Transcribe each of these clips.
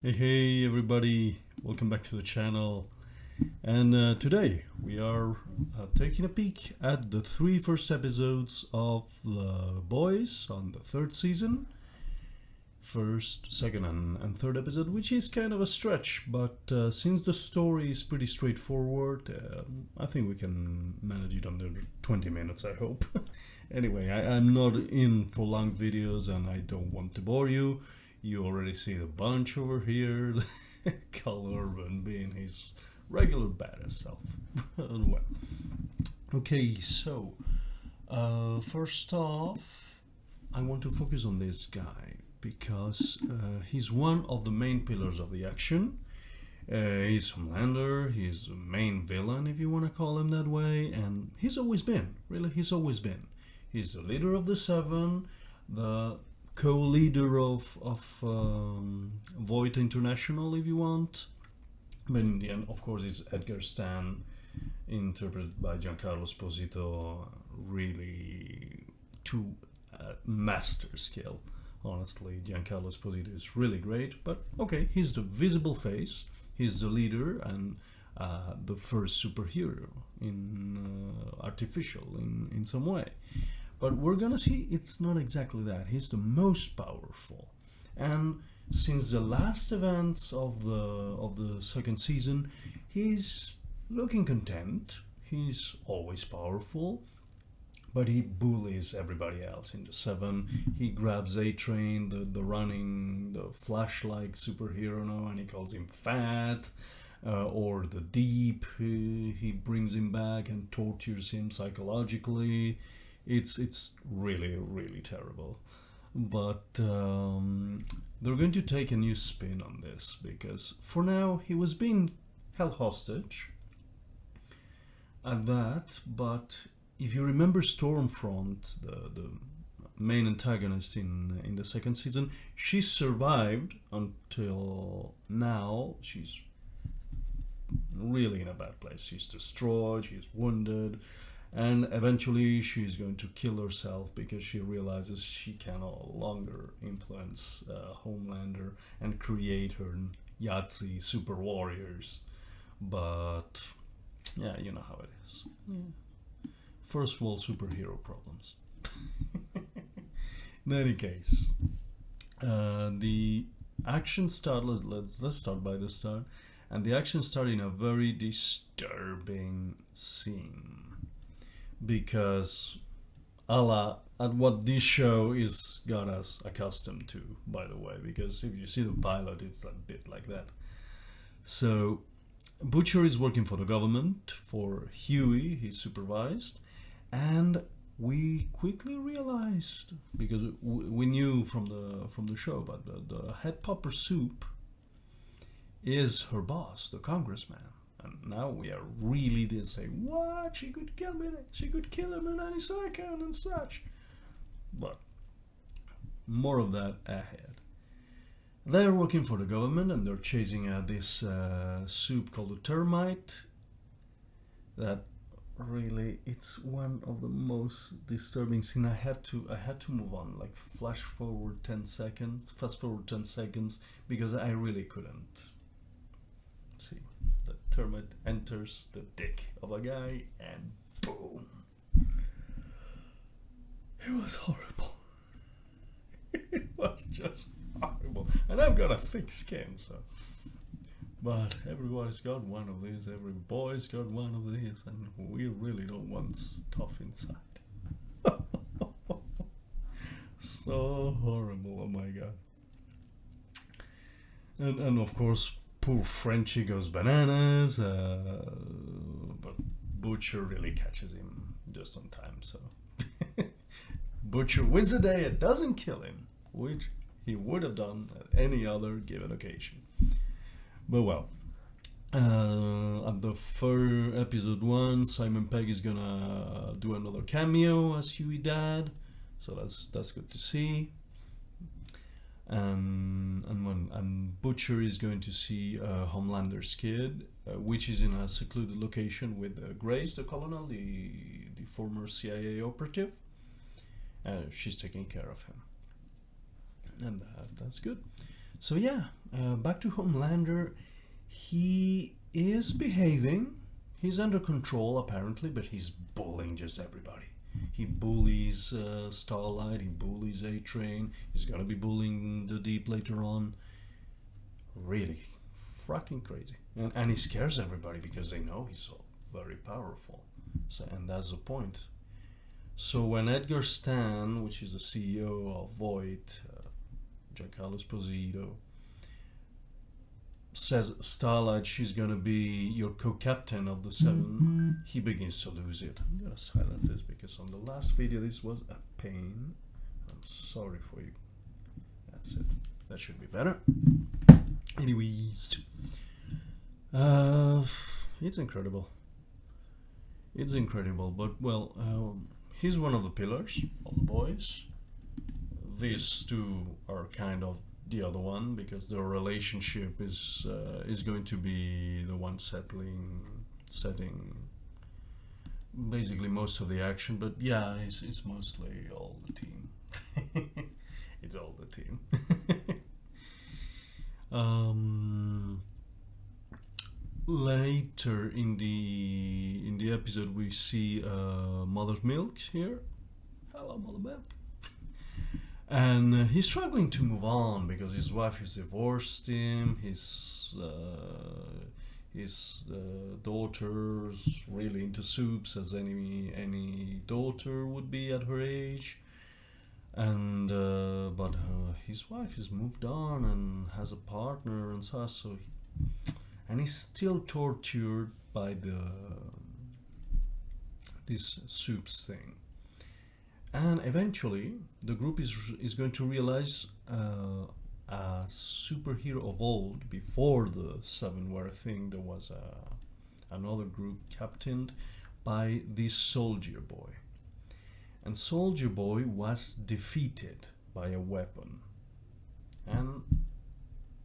Hey everybody, welcome back to the channel. And today we are taking a peek at the three first episodes of The Boys on the third season. First, second, and third episode, which is kind of a stretch, but since the story is pretty straightforward, I think we can manage it under 20 minutes, I hope. Anyway, I'm not in for long videos and I don't want to bore you. You already see the bunch over here, Carl Urban being his regular badass self. Well, okay, so first off, I want to focus on this guy because he's one of the main pillars of the action. He's Homelander, he's the main villain, if you want to call him that way, and he's always been, really, he's always been. He's the leader of the Seven, the co-leader of Voight International, if you want. But in the end, of course, it's Edgar Stan, interpreted by Giancarlo Esposito, really to master skill. Honestly, Giancarlo Esposito is really great, but okay, he's the visible face, he's the leader, and the first superhero in artificial in some way. But we're gonna see it's not exactly that. He's the most powerful, and since the last events of the second season, he's looking content. He's always powerful, but he bullies everybody else in the Seven. He grabs A-Train, the Flash-like superhero now, and he calls him fat. Or the Deep, he brings him back and tortures him psychologically. It's really terrible, but they're going to take a new spin on this because for now he was being held hostage at that. But if you remember Stormfront, the main antagonist in the second season, she survived until now. She's really in a bad place. She's destroyed, she's wounded, and eventually she's going to kill herself because she realizes she can no longer influence Homelander and create her Yahtzee super warriors. But yeah, you know how it is. Yeah. First world superhero problems. In any case, the action start. Let's start by the start, and the action started in a very disturbing scene because at what this show is got us accustomed to, by the way, because if you see the pilot, it's a bit like that. So Butcher is working for the government, for Huey he supervised, and we quickly realized, because we knew from the show, but the head popper soup is her boss, the congressman. And now we are really did say, what? She could kill me. She could kill him in any second and such. But more of that ahead. They're working for the government and they're chasing this soup called a termite. That really, it's one of the most disturbing scenes. I had to move on, like fast forward 10 seconds, because I really couldn't see. The termite enters the dick of a guy and boom. It was horrible. It was just horrible. And I've got a thick skin, so. But everybody's got one of these, every boy's got one of these, and we really don't want stuff inside. So horrible, oh my god. And of course, poor Frenchie goes bananas, but Butcher really catches him just on time, so. Butcher wins the day, it doesn't kill him, which he would have done at any other given occasion. But well, at the episode 1, Simon Pegg is gonna do another cameo as Huey Dad, so that's good to see. And Butcher is going to see Homelander's kid, which is in a secluded location with Grace, the colonel, the former CIA operative. She's taking care of him, and that's good. So yeah, back to Homelander. He is behaving. He's under control apparently, but he's bullying just everybody. He bullies Starlight. He bullies A-Train. He's gonna be bullying the Deep later on. Really, fucking crazy. And he scares everybody because they know he's so very powerful. So, and that's the point. So when Edgar Stan, which is the CEO of Void, Giancarlo Esposito, says Starlight she's gonna be your co-captain of the Seven, he begins to lose it. I'm gonna silence this because on the last video this was a pain. I'm sorry for you. That's it. That should be better. Anyways, it's incredible. It's incredible, but well, he's one of the pillars of the boys. These two are kind of the other one because their relationship is going to be the one setting basically most of the action. But yeah, it's mostly all the team. It's all the team. Later in the episode, we see Mother's Milk here. Hello, Mother Milk. And he's struggling to move on because his wife has divorced him. His daughter's really into soups, as any daughter would be at her age. And but his wife has moved on and has a partner and so and he's still tortured by this soups thing. And eventually, the group is going to realize a superhero of old. Before the Seven were a thing, there was another group captained by this Soldier Boy. And Soldier Boy was defeated by a weapon. And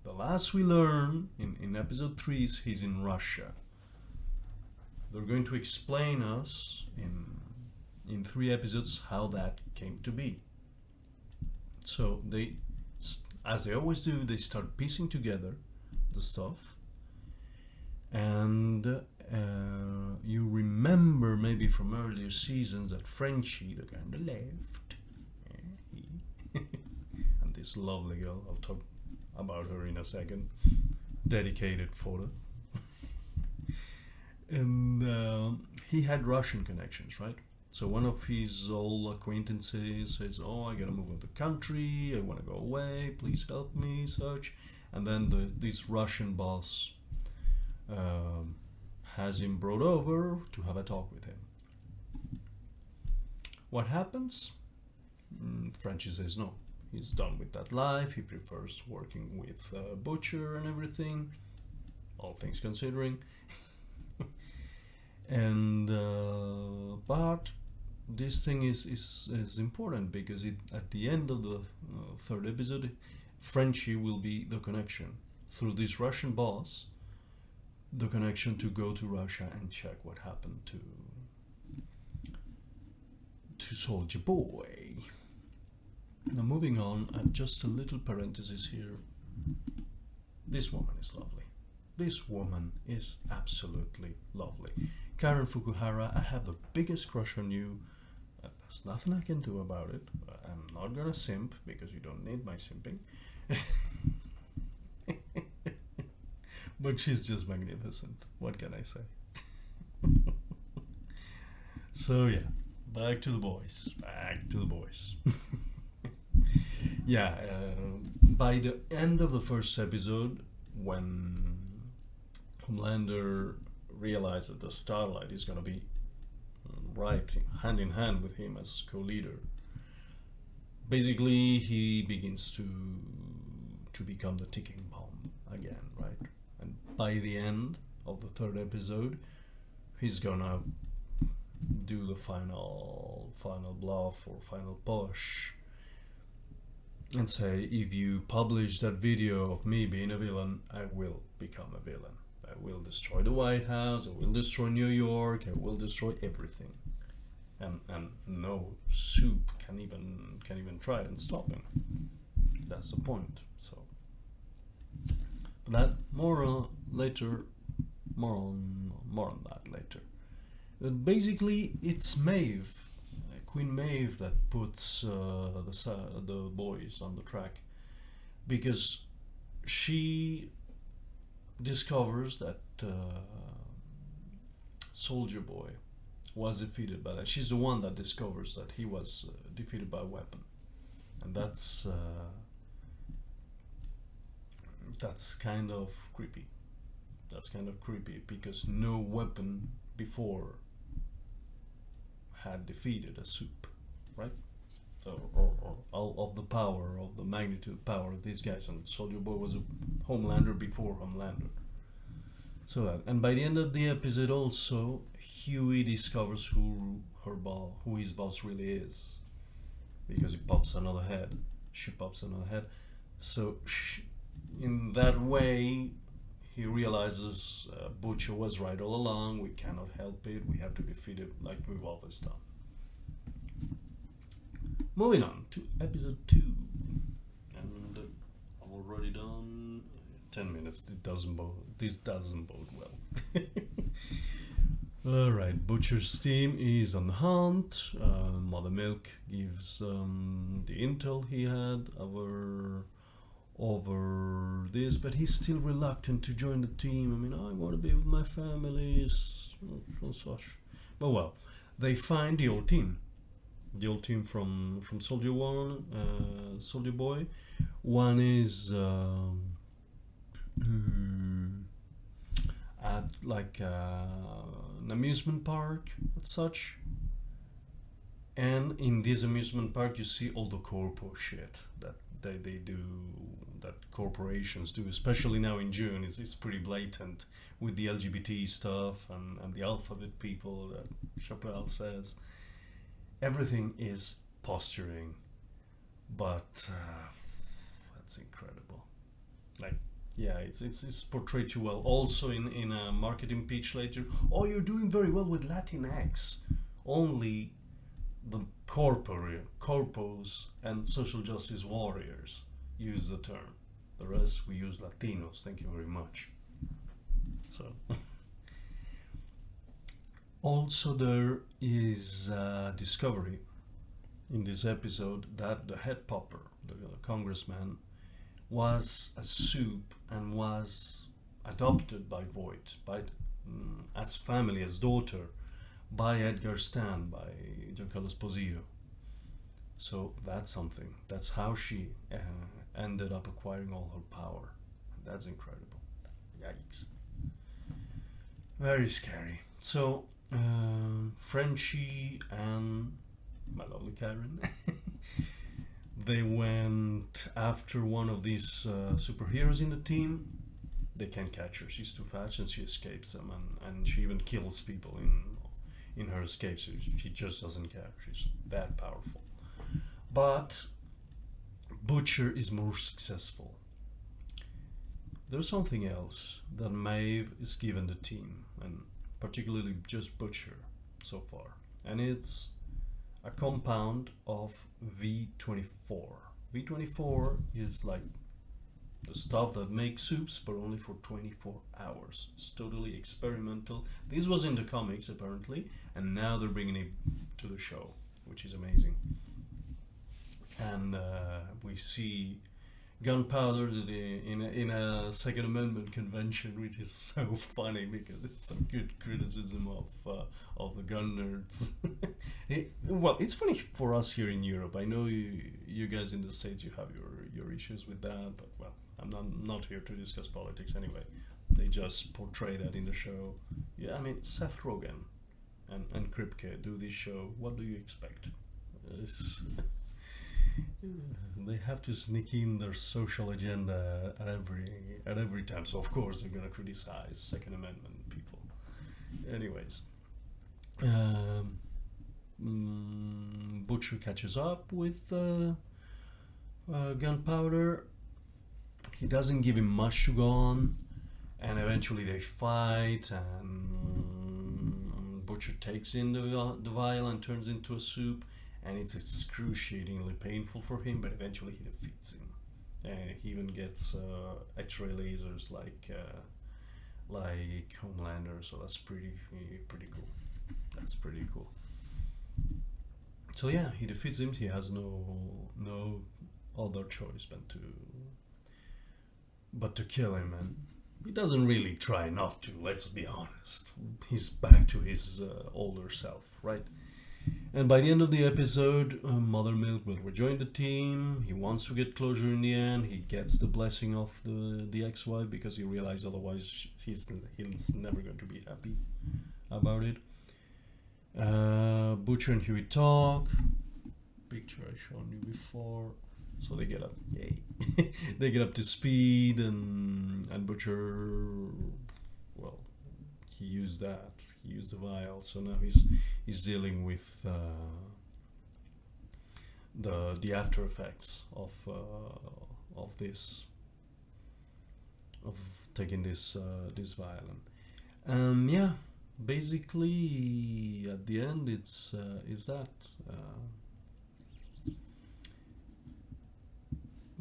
the last we learn in episode 3 is he's in Russia. They're going to explain us in 3 episodes how that came to be. So they, as they always do, they start piecing together the stuff. And you remember maybe from earlier seasons that Frenchie, the guy on the left, and this lovely girl, I'll talk about her in a second, dedicated photo. And he had Russian connections, right? So one of his old acquaintances says, "Oh, I gotta move out of the country. I want to go away. Please help me." Such, and then this Russian boss has him brought over to have a talk with him. What happens? Frenchie says no. He's done with that life. He prefers working with Butcher and everything, all things considering. And but this thing is important because at the end of the 3rd episode, Frenchie will be the connection through this Russian boss, the connection to go to Russia and check what happened to Soldier Boy. Now moving on, just a little parenthesis here. This woman is lovely. This woman is absolutely lovely. Karen Fukuhara, I have the biggest crush on you. There's nothing I can do about it. I'm not gonna simp because you don't need my simping. But she's just magnificent. What can I say? So yeah, back to the boys. Back to the boys. Yeah, by the end of the 1st episode, when Homelander realized that the Starlight is gonna be right hand in hand with him as co-leader, basically he begins to become the ticking bomb again, right? And by the end of the 3rd episode, he's gonna do the final bluff or final push and say, if you publish that video of me being a villain, I will become a villain. I will destroy the White House, I will destroy New York, I will destroy everything. And no soup can even try and stop him. That's the point. So But that later, more on that later. But basically, it's Maeve, Queen Maeve, that puts the boys on the track because she discovers that Soldier Boy was defeated by that. She's the one that discovers that he was defeated by a weapon, and that's kind of creepy. That's kind of creepy because no weapon before had defeated a soup, right? Or all of the power, of the magnitude power of these guys, and Soldier Boy was a Homelander before Homelander. So that, and by the end of the episode, also Huey discovers who his boss really is, because he pops another head. She pops another head. So in that way, he realizes Butcher was right all along. We cannot help it. We have to defeat it like we've always done. Moving on to episode 2, and I'm already done. 10 minutes. This doesn't bode well. Alright, Butcher's team is on the hunt. Mother Milk gives the intel he had over this, but he's still reluctant to join the team. I mean, I want to be with my family, and such. But well, they find the old team from Soldier Boy. One is at like an amusement park and such. And in this amusement park, you see all the corpo shit that they do, that corporations do, especially now in June. It's pretty blatant with the LGBT stuff and the alphabet people that Chappelle says. Everything is posturing, but that's incredible. Like, yeah, it's portrayed too well. Also in a marketing pitch later, oh, you're doing very well with Latinx. Only the corpos and social justice warriors use the term. The rest we use Latinos. Thank you very much. So also there is a discovery in this episode that the head popper, the congressman, was a soup and was adopted by Voight, as family, as daughter, by Edgar Stan, by Giancarlo Esposito. So that's something. That's how she ended up acquiring all her power. That's incredible. Yikes. Very scary. So Frenchie and my lovely Karen, they went after one of these superheroes in the team. They can't catch her. She's too fast, and she escapes them, and she even kills people in her escape. So she just doesn't care. She's that powerful. But Butcher is more successful. There's something else that Maeve is given the team, and particularly just Butcher so far, and it's a compound of V24. V24 is like the stuff that makes soups, but only for 24 hours. It's totally experimental. This was in the comics apparently, and now they're bringing it to the show, which is amazing. And we see gunpowder in a Second Amendment convention, which is so funny because it's some good criticism of the gun nerds. Well, it's funny for us here in Europe. I know you guys in the States, you have your issues with that, but well, I'm not here to discuss politics anyway. They just portray that in the show. Yeah, I mean, Seth Rogen and Kripke do this show. What do you expect? They have to sneak in their social agenda at every time. So of course they're gonna criticize Second Amendment people. Anyways, Butcher catches up with gunpowder. He doesn't give him much to go on, and eventually they fight, and Butcher takes in the vial and turns into a soup. And it's excruciatingly painful for him, but eventually he defeats him. He even gets X-ray lasers like Homelander, so that's pretty cool. That's pretty cool. So yeah, he defeats him. He has no other choice but to kill him, and he doesn't really try not to. Let's be honest. He's back to his older self, right? And by the end of the episode, Mother Milk will rejoin the team. He wants to get closure in the end. He gets the blessing of the ex-wife because he realized otherwise he's never going to be happy about it. Butcher and Huey talk. Picture I shown you before. So they get up, yay! They get up to speed, and Butcher, well, he used that. He used the vial, so now he's dealing with the after effects of this, of taking this vial. And yeah, basically at the end it's that.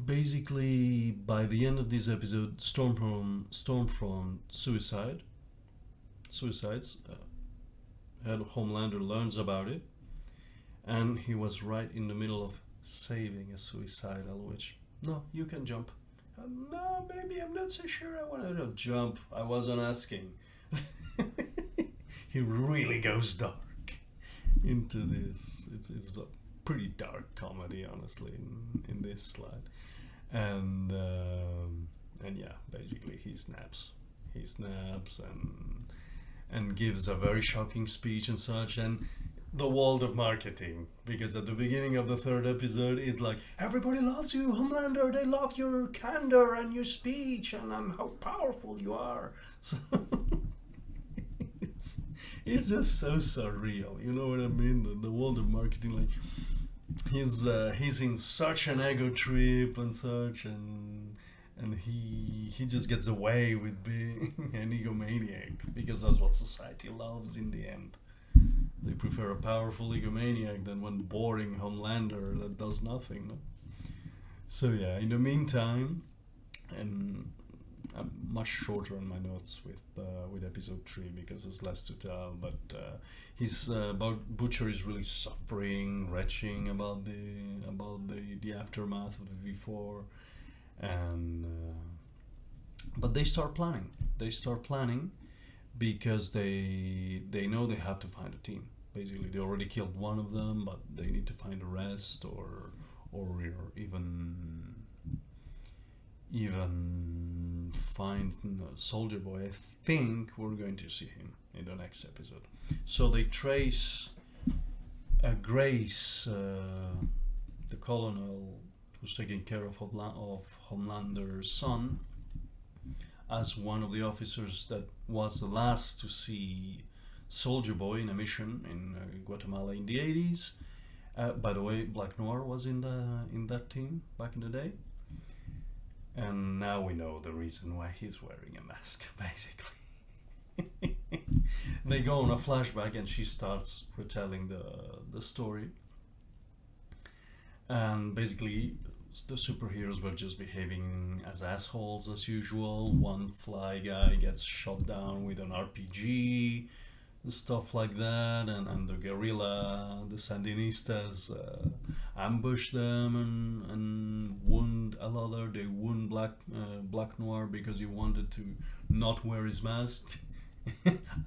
Basically, by the end of this episode, Stormfront suicides. Homelander learns about it, and he was right in the middle of saving a suicidal witch. No, you can jump. No, baby, I'm not so sure I want to jump. I wasn't asking. He really goes dark into this. It's a pretty dark comedy, honestly, in this slide. And yeah, basically he snaps and gives a very shocking speech and such, and the world of marketing, because at the beginning of the third episode it's like, everybody loves you, Homelander, they love your candor and your speech and how powerful you are. So it's just so surreal, you know what I mean? The world of marketing, like, he's in such an ego trip and such, and he just gets away with being an egomaniac because that's what society loves in the end. They prefer a powerful egomaniac than one boring Homelander that does nothing. No? So yeah, in the meantime, and I'm much shorter on my notes with episode 3 because there's less to tell, but he's about Butcher is really suffering, retching about the aftermath of the V4, and but they start planning because they know they have to find a team. Basically, they already killed one of them, but they need to find the rest, or even find Soldier Boy. I think we're going to see him in the next episode. So they trace Grace, the colonel who's taking care of Homelander's son, as one of the officers that was the last to see Soldier Boy in a mission in Guatemala in the 80s. By the way, Black Noir was in that team back in the day. And now we know the reason why he's wearing a mask, basically. They go on a flashback and she starts retelling the story. And basically, the superheroes were just behaving as assholes as usual. One fly guy gets shot down with an RPG, stuff like that, and the guerrilla, the Sandinistas, ambush them and wound another. They wound Black Noir because he wanted to not wear his mask,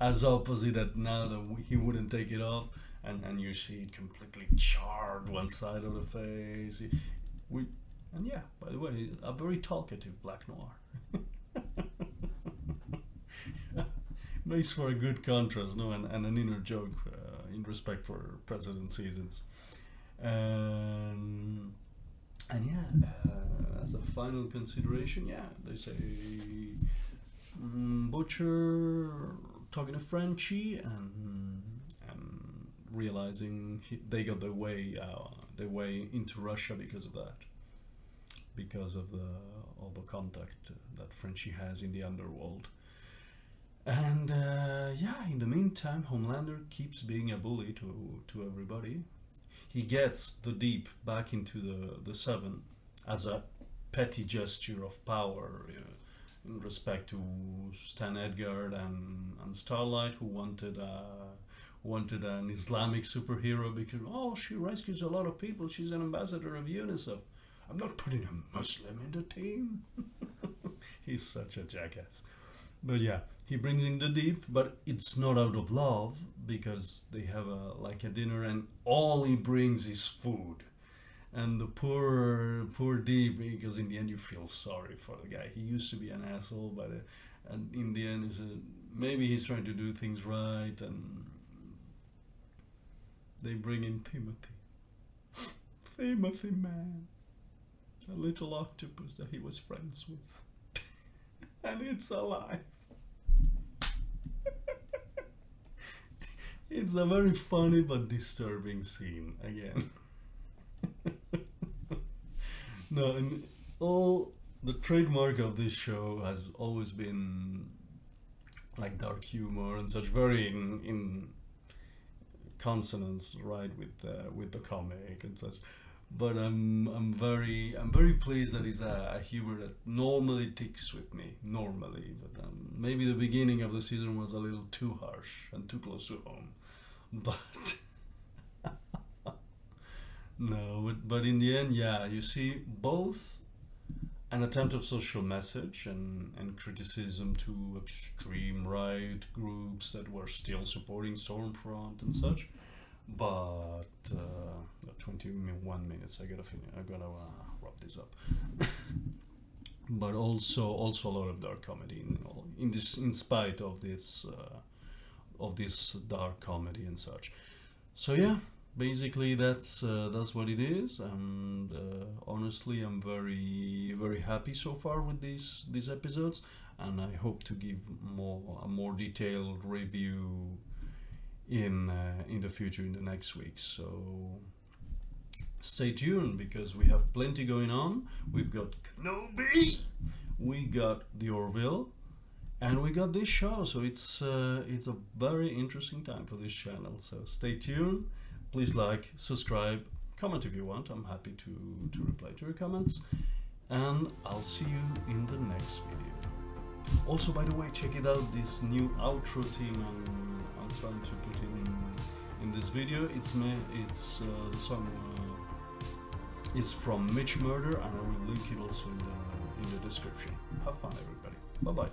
as opposite that now that he wouldn't take it off, and you see it completely charred one side of the face. And yeah, by the way, a very talkative Black Noir. Makes for a good contrast, no, and an inner joke in respect for precedent seasons. And yeah, as a final consideration, yeah, they say Butcher talking to Frenchie and realizing they got their way into Russia because of that, because of the contact that Frenchie has in the underworld. And yeah, in the meantime, Homelander keeps being a bully to everybody. He gets the Deep back into the Seven as a petty gesture of power in respect to Stan Edgar and Starlight, who wanted an Islamic superhero because, oh, she rescues a lot of people, she's an ambassador of UNICEF. I'm not putting a Muslim in the team. He's such a jackass. But yeah, he brings in the Deep, but it's not out of love, because they have a dinner, and all he brings is food. And the poor Deep, because in the end you feel sorry for the guy. He used to be an asshole, but and in the end maybe he's trying to do things right, and they bring in Timothy. Timothy, man. A little octopus that he was friends with. And it's alive. It's a very funny but disturbing scene again. No, and all the trademark of this show has always been like dark humor and such, very in consonance, right, with the comic and such. But I'm very pleased that it's a humor that normally ticks with me, but maybe the beginning of the season was a little too harsh and too close to home. But no, but in the end, yeah, you see both an attempt of social message and criticism to extreme right groups that were still supporting Stormfront and such. But 21 minutes, I gotta wrap this up. But also a lot of dark comedy in spite of this dark comedy and such. So yeah, basically that's what it is, and honestly I'm very happy so far with these episodes, and I hope to give a more detailed review in the future, in the next week. So stay tuned, because we have plenty going on. We've got Kenobi, we got the Orville, and we got this show. So it's a very interesting time for this channel. So stay tuned. Please like, subscribe, comment if you want. I'm happy to reply to your comments, and I'll see you in the next video. Also, by the way, check it out, this new outro theme I'm trying to put in this video. The song is from Mitch Murder, and I will link it also in the description. Have fun, everybody. Bye bye.